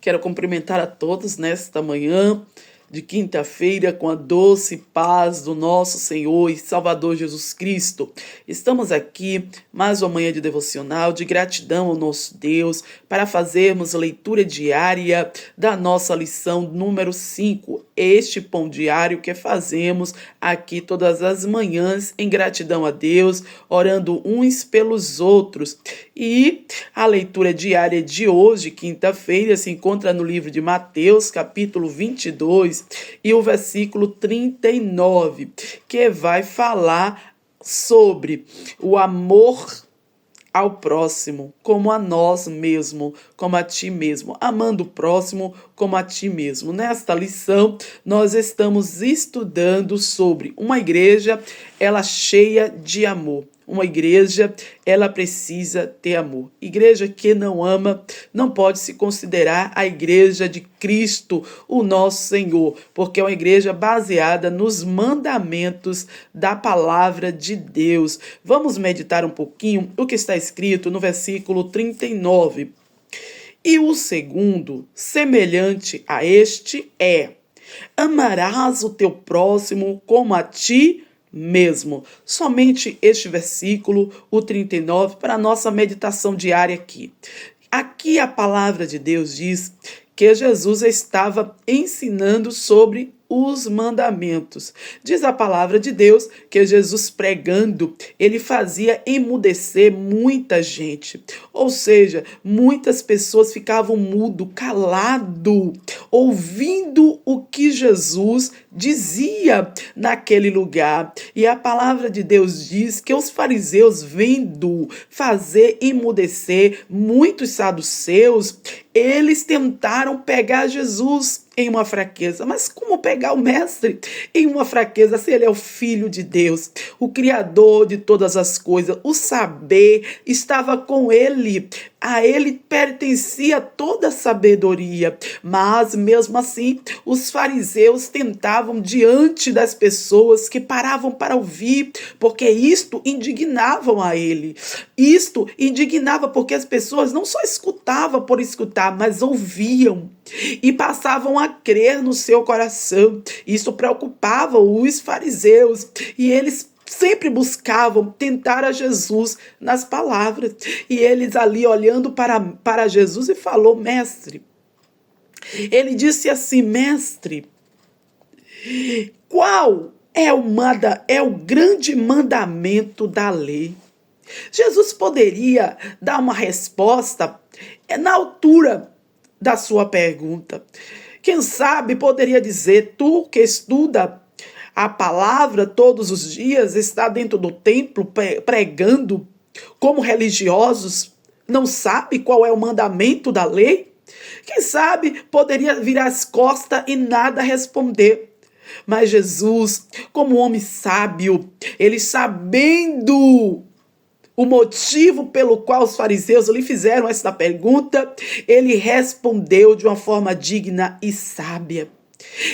Quero cumprimentar a todos nesta manhã de quinta-feira com a doce paz do nosso Senhor e Salvador Jesus Cristo. Estamos aqui mais uma manhã de devocional, de gratidão ao nosso Deus, para fazermos a leitura diária da nossa lição número 5, este pão diário que fazemos aqui todas as manhãs em gratidão a Deus, orando uns pelos outros. E a leitura diária de hoje, quinta-feira, se encontra no livro de Mateus, capítulo 22, e o versículo 39, que vai falar sobre o amor ao próximo, como a nós mesmos, como a ti mesmo, amando o próximo como a ti mesmo. Nesta lição, nós estamos estudando sobre uma igreja, ela cheia de amor. Uma igreja, ela precisa ter amor. Igreja que não ama não pode se considerar a igreja de Cristo, o nosso Senhor, porque é uma igreja baseada nos mandamentos da palavra de Deus. Vamos meditar um pouquinho o que está escrito no versículo 39. E o segundo, semelhante a este, é: amarás o teu próximo como a ti mesmo. Somente este versículo, o 39, para a nossa meditação diária aqui. Aqui a palavra de Deus diz que Jesus estava ensinando sobre os mandamentos. Diz a palavra de Deus que Jesus pregando, ele fazia emudecer muita gente. Ou seja, muitas pessoas ficavam mudo, calado, ouvindo o que Jesus dizia naquele lugar. E a palavra de Deus diz que os fariseus, vendo fazer emudecer muitos saduceus, eles tentaram pegar Jesus em uma fraqueza. Mas como pegar o mestre em uma fraqueza se ele é o Filho de Deus, o Criador de todas as coisas? O saber estava com ele. A ele pertencia toda a sabedoria. Mas mesmo assim, os fariseus tentavam diante das pessoas que paravam para ouvir, porque isto indignavam a ele. Isto indignava porque as pessoas não só escutavam por escutar, mas ouviam e passavam a crer no seu coração. Isso preocupava os fariseus e eles sempre buscavam tentar a Jesus nas palavras. E eles ali olhando para Jesus e falou: mestre. Ele disse assim: mestre, qual é o grande mandamento da lei? Jesus poderia dar uma resposta na altura da sua pergunta. Quem sabe poderia dizer: tu que estuda a palavra todos os dias, está dentro do templo pregando como religiosos, não sabe qual é o mandamento da lei? Quem sabe poderia virar as costas e nada responder. Mas Jesus, como homem sábio, ele sabendo o motivo pelo qual os fariseus lhe fizeram esta pergunta, ele respondeu de uma forma digna e sábia.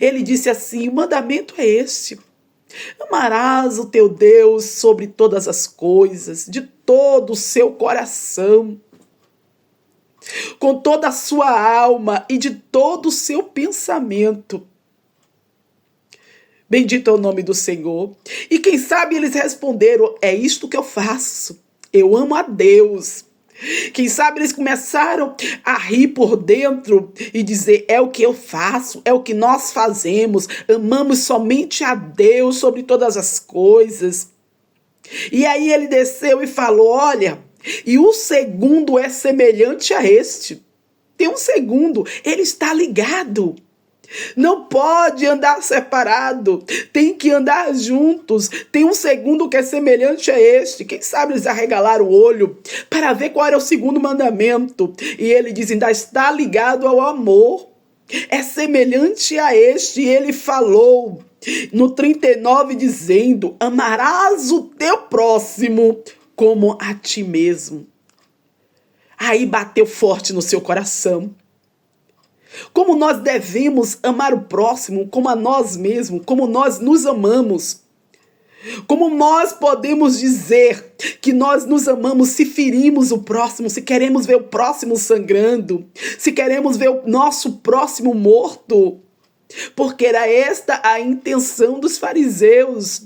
Ele disse assim: o mandamento é este: amarás o teu Deus sobre todas as coisas, de todo o seu coração, com toda a sua alma e de todo o seu pensamento. Bendito é o nome do Senhor. E quem sabe eles responderam: é isto que eu faço. Eu amo a Deus. Quem sabe eles começaram a rir por dentro e dizer: é o que eu faço, é o que nós fazemos. Amamos somente a Deus sobre todas as coisas. E aí ele desceu e falou: olha, e o segundo é semelhante a este. Tem um segundo, ele está ligado. Não pode andar separado, tem que andar juntos. Tem um segundo que é semelhante a este. Quem sabe eles arregalaram o olho para ver qual era o segundo mandamento. E ele diz: ainda está ligado ao amor. É semelhante a este. E ele falou no 39 dizendo: amarás o teu próximo como a ti mesmo. Aí bateu forte no seu coração. Como nós devemos amar o próximo como a nós mesmos, como nós nos amamos. Como nós podemos dizer que nós nos amamos se ferimos o próximo, se queremos ver o próximo sangrando, se queremos ver o nosso próximo morto? Porque era esta a intenção dos fariseus.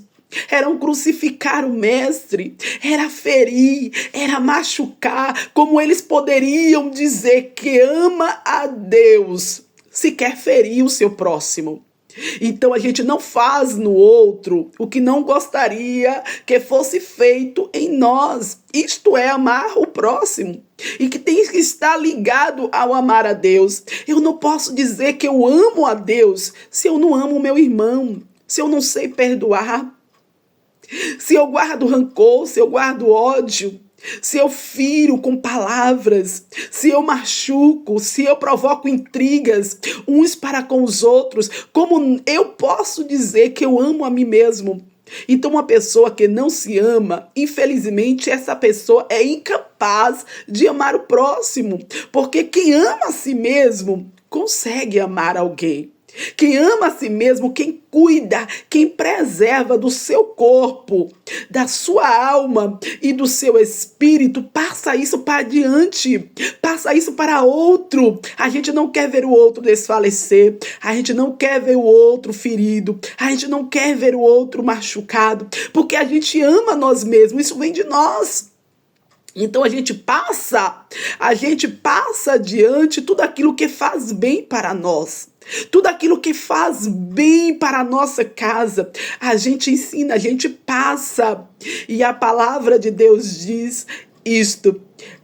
Era crucificar o mestre, era ferir, era machucar. Como eles poderiam dizer que ama a Deus se quer ferir o seu próximo? Então a gente não faz no outro o que não gostaria que fosse feito em nós. Isto é amar o próximo. E que tem que estar ligado ao amar a Deus. Eu não posso dizer que eu amo a Deus se eu não amo o meu irmão, se eu não sei perdoar, se eu guardo rancor, se eu guardo ódio, se eu firo com palavras, se eu machuco, se eu provoco intrigas uns para com os outros. Como eu posso dizer que eu amo a mim mesmo? Então, uma pessoa que não se ama, infelizmente, essa pessoa é incapaz de amar o próximo. Porque quem ama a si mesmo consegue amar alguém. Quem ama a si mesmo, quem cuida, quem preserva do seu corpo, da sua alma e do seu espírito, passa isso para adiante, passa isso para outro. A gente não quer ver o outro desfalecer, a gente não quer ver o outro ferido, a gente não quer ver o outro machucado, porque a gente ama nós mesmos, isso vem de nós. Então a gente passa adiante tudo aquilo que faz bem para nós. Tudo aquilo que faz bem para a nossa casa, a gente ensina, a gente passa. E a palavra de Deus diz isto: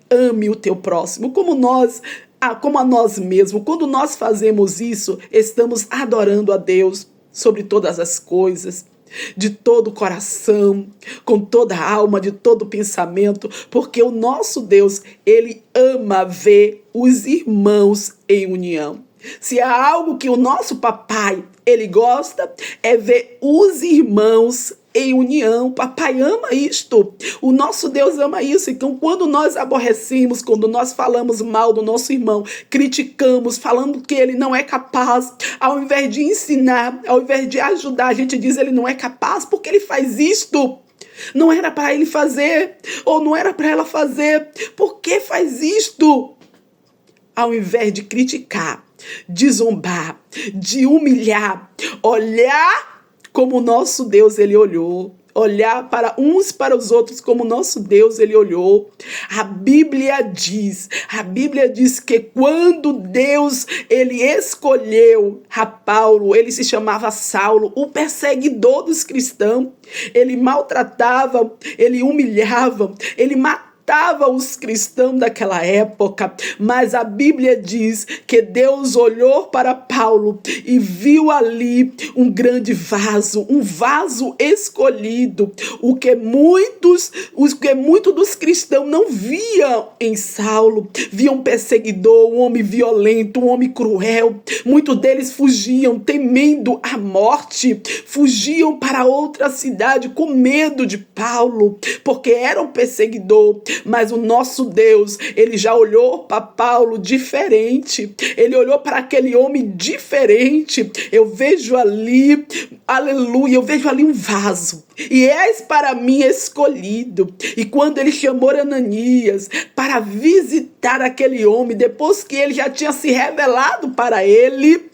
ame o teu próximo como a nós mesmos. Quando nós fazemos isso, estamos adorando a Deus sobre todas as coisas, de todo o coração, com toda a alma, de todo o pensamento, porque o nosso Deus, ele ama ver os irmãos em união. Se há algo que o nosso papai, ele gosta, é ver os irmãos em união. Papai ama isto, o nosso Deus ama isso. Então, quando nós aborrecemos, quando nós falamos mal do nosso irmão, criticamos, falando que ele não é capaz, ao invés de ensinar, ao invés de ajudar, a gente diz ele não é capaz porque ele faz isto. Não era para ele fazer, ou não era para ela fazer. Por que faz isto? Ao invés de criticar, de zombar, de humilhar, olhar como o nosso Deus ele olhou, olhar para uns para os outros como o nosso Deus ele olhou. A Bíblia diz que quando Deus ele escolheu a Paulo, ele se chamava Saulo, o perseguidor dos cristãos, ele maltratava, ele humilhava, ele matava os cristãos daquela época, mas a Bíblia diz que Deus olhou para Paulo e viu ali um grande vaso, um vaso escolhido, o que muitos dos cristãos não viam em Saulo. Viam um perseguidor, um homem violento, um homem cruel. Muitos deles fugiam temendo a morte, fugiam para outra cidade com medo de Paulo, porque era um perseguidor. Mas o nosso Deus, ele já olhou para Paulo diferente. Ele olhou para aquele homem diferente. Eu vejo ali, aleluia, eu vejo ali um vaso. E és para mim escolhido. E quando ele chamou Ananias para visitar aquele homem, depois que ele já tinha se revelado para ele,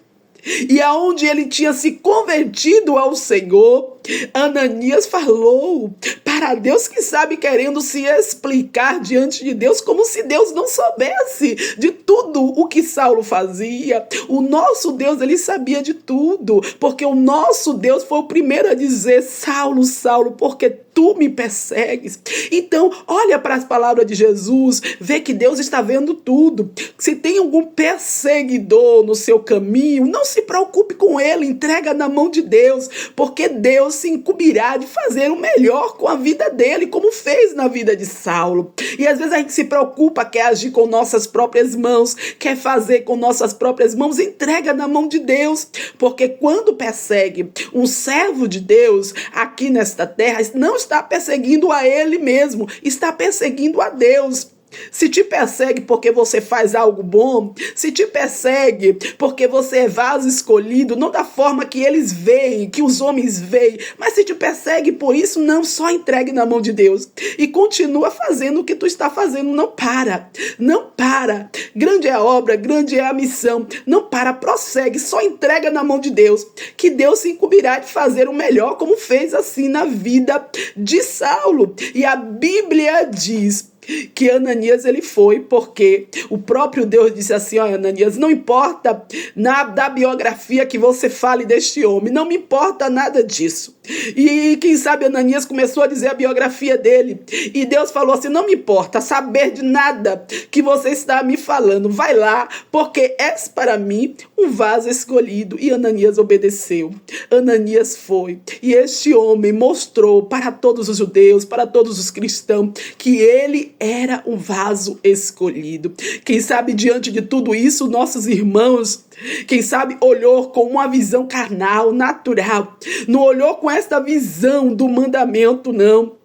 e aonde ele tinha se convertido ao Senhor, Ananias falou para Deus, que sabe, querendo se explicar diante de Deus, como se Deus não soubesse de tudo o que Saulo fazia. O nosso Deus, ele sabia de tudo, porque o nosso Deus foi o primeiro a dizer: Saulo, Saulo, porque tu me persegues? Então, olha para as palavras de Jesus, vê que Deus está vendo tudo. Se tem algum perseguidor no seu caminho, não se preocupe com ele, entrega na mão de Deus, porque Deus se incumbirá de fazer o melhor com a vida dele, como fez na vida de Saulo. E às vezes a gente se preocupa, quer agir com nossas próprias mãos, quer fazer com nossas próprias mãos, entrega na mão de Deus, porque quando persegue um servo de Deus aqui nesta terra, não está perseguindo a ele mesmo, está perseguindo a Deus. Se te persegue porque você faz algo bom, se te persegue porque você é vaso escolhido, não da forma que eles veem, que os homens veem, mas se te persegue por isso, não, só entregue na mão de Deus e continua fazendo o que tu está fazendo, não para, não para. Grande é a obra, grande é a missão, não para, prossegue, só entrega na mão de Deus, que Deus se incumbirá de fazer o melhor, como fez assim na vida de Saulo. E a Bíblia diz que Ananias ele foi porque o próprio Deus disse assim: ó, Ananias, não importa da biografia que você fale deste homem, não me importa nada disso. E quem sabe Ananias começou a dizer a biografia dele e Deus falou assim: não me importa saber de nada que você está me falando, vai lá, porque és para mim um vaso escolhido. E Ananias obedeceu, Ananias foi, e este homem mostrou para todos os judeus, para todos os cristãos, que ele era um vaso escolhido. Quem sabe diante de tudo isso, nossos irmãos, quem sabe olhou com uma visão carnal, natural, não olhou com esta visão do mandamento, não,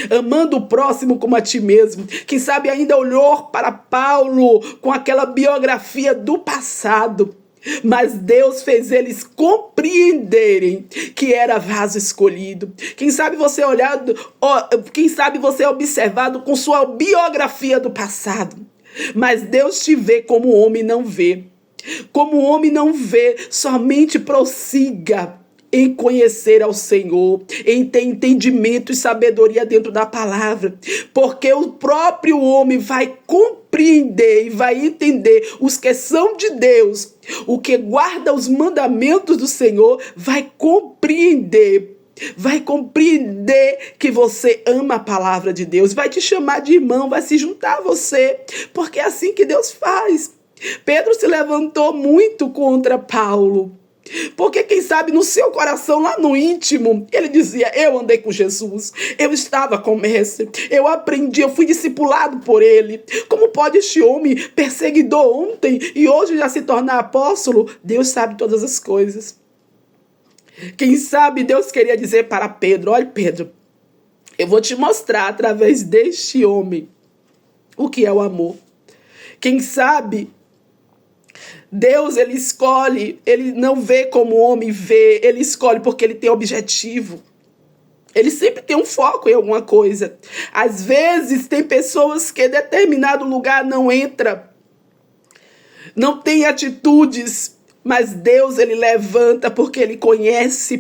amando o próximo como a ti mesmo. Quem sabe ainda olhou para Paulo com aquela biografia do passado, mas Deus fez eles compreenderem que era vaso escolhido. Quem sabe você quem sabe você é observado com sua biografia do passado, mas Deus te vê como o homem não vê. Como o homem não vê, somente prossiga em conhecer ao Senhor, em ter entendimento e sabedoria dentro da palavra, porque o próprio homem vai compreender e vai entender os que são de Deus, o que guarda os mandamentos do Senhor, vai compreender que você ama a palavra de Deus, vai te chamar de irmão, vai se juntar a você, porque é assim que Deus faz. Pedro se levantou muito contra Paulo, porque quem sabe no seu coração, lá no íntimo, ele dizia: eu andei com Jesus, eu estava com o mestre, eu aprendi, eu fui discipulado por ele. Como pode este homem, perseguidor ontem e hoje já se tornar apóstolo? Deus sabe todas as coisas. Quem sabe Deus queria dizer para Pedro: olha, Pedro, eu vou te mostrar através deste homem o que é o amor. Quem sabe Deus, ele escolhe, ele não vê como o homem vê, ele escolhe porque ele tem objetivo. Ele sempre tem um foco em alguma coisa. Às vezes tem pessoas que em determinado lugar não entra, não tem atitudes, mas Deus, ele levanta porque ele conhece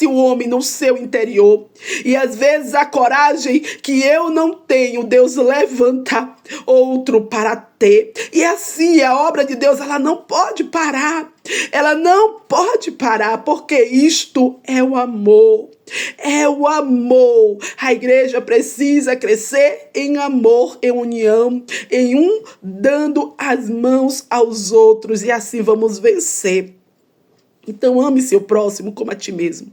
o homem no seu interior. E às vezes a coragem que eu não tenho, Deus levanta outro para ter. E assim a obra de Deus, ela não pode parar. Ela não pode parar, porque isto é o amor. É o amor. A igreja precisa crescer em amor, em união, em um dando as mãos aos outros, e assim vamos vencer. Então ame seu próximo como a ti mesmo.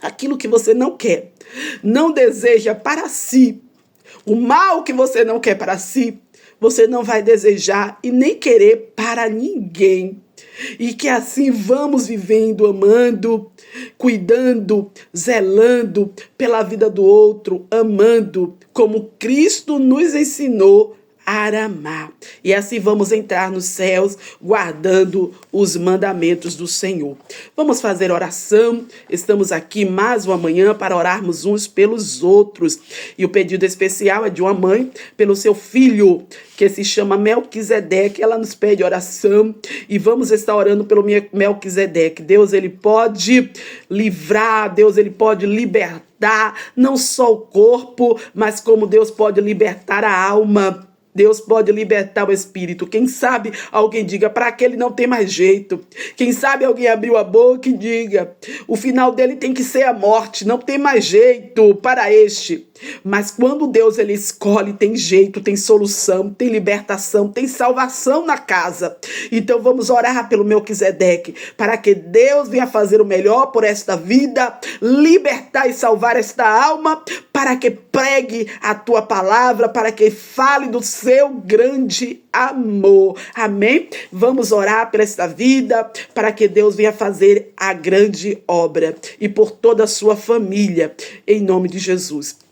Aquilo que você não quer, não deseja para si, o mal que você não quer para si, você não vai desejar e nem querer para ninguém. E que assim vamos vivendo, amando, cuidando, zelando pela vida do outro, amando como Cristo nos ensinou a amar. E assim vamos entrar nos céus guardando os mandamentos do Senhor. Vamos fazer oração. Estamos aqui mais uma manhã para orarmos uns pelos outros. E o pedido especial é de uma mãe pelo seu filho, que se chama Melquisedeque. Ela nos pede oração e vamos estar orando pelo Melquisedeque. Deus, ele pode livrar, Deus, ele pode libertar não só o corpo, mas como Deus pode libertar a alma. Deus pode libertar o espírito. Quem sabe alguém diga: para aquele não tem mais jeito. Quem sabe alguém abriu a boca e diga: o final dele tem que ser a morte, não tem mais jeito para este. Mas quando Deus, ele escolhe, tem jeito, tem solução, tem libertação, tem salvação na casa. Então vamos orar pelo Melquisedeque, para que Deus venha fazer o melhor por esta vida, libertar e salvar esta alma, para que pregue a tua palavra, para que fale do seu grande amor. Amém? Vamos orar por esta vida, para que Deus venha fazer a grande obra e por toda a sua família, em nome de Jesus.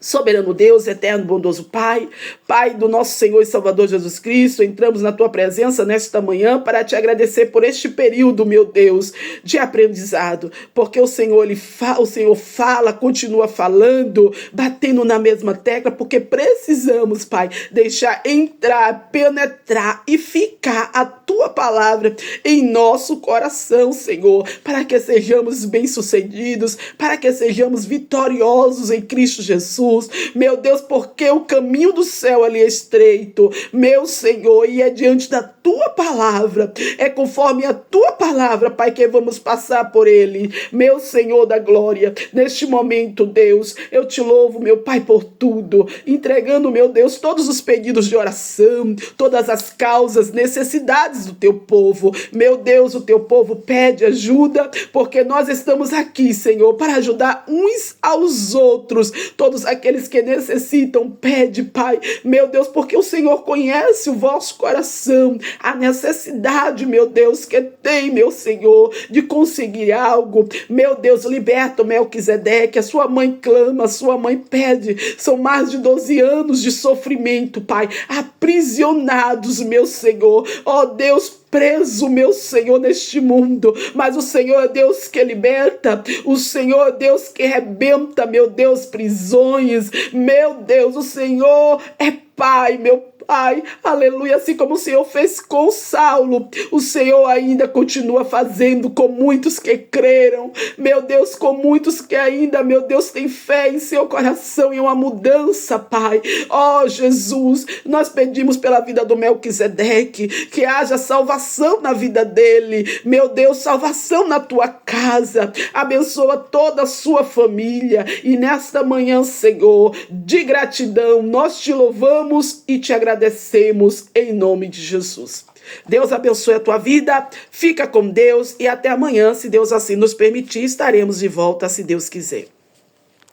Soberano Deus, eterno, bondoso Pai, Pai do nosso Senhor e Salvador Jesus Cristo, entramos na Tua presença nesta manhã para Te agradecer por este período, meu Deus, de aprendizado, porque o Senhor fala, continua falando, batendo na mesma tecla, porque precisamos, Pai, deixar entrar, penetrar e ficar a Tua palavra em nosso coração, Senhor, para que sejamos bem-sucedidos, para que sejamos vitoriosos em Cristo Jesus. Meu Deus, porque o caminho do céu ali é estreito, meu Senhor, e é diante da Tua palavra, é conforme a Tua palavra, Pai, que vamos passar por ele, meu Senhor da glória. Neste momento, Deus, eu Te louvo, meu Pai, por tudo, entregando, meu Deus, todos os pedidos de oração, todas as causas, necessidades do Teu povo. Meu Deus, o Teu povo pede ajuda, porque nós estamos aqui, Senhor, para ajudar uns aos outros, todos aqueles que necessitam, pede, Pai, meu Deus, porque o Senhor conhece o vosso coração, a necessidade, meu Deus, que tem, meu Senhor, de conseguir algo. Meu Deus, liberta o Melquisedeque, a sua mãe clama, a sua mãe pede, são mais de 12 anos de sofrimento, Pai, aprisionados, meu Senhor, ó Deus, preso, meu Senhor, neste mundo, mas o Senhor é Deus que liberta, o Senhor é Deus que rebenta, meu Deus, prisões, meu Deus, o Senhor é Pai, meu Pai, aleluia, assim como o Senhor fez com Saulo, o Senhor ainda continua fazendo com muitos que creram, meu Deus, com muitos que ainda, meu Deus, têm fé em seu coração, em uma mudança, Pai, ó Jesus, nós pedimos pela vida do Melquisedeque, que haja salvação na vida dele, meu Deus, salvação na tua casa, abençoa toda a sua família, e nesta manhã, Senhor, de gratidão, nós te louvamos e te agradecemos em nome de Jesus. Deus abençoe a tua vida, fica com Deus e até amanhã, se Deus assim nos permitir, estaremos de volta, se Deus quiser.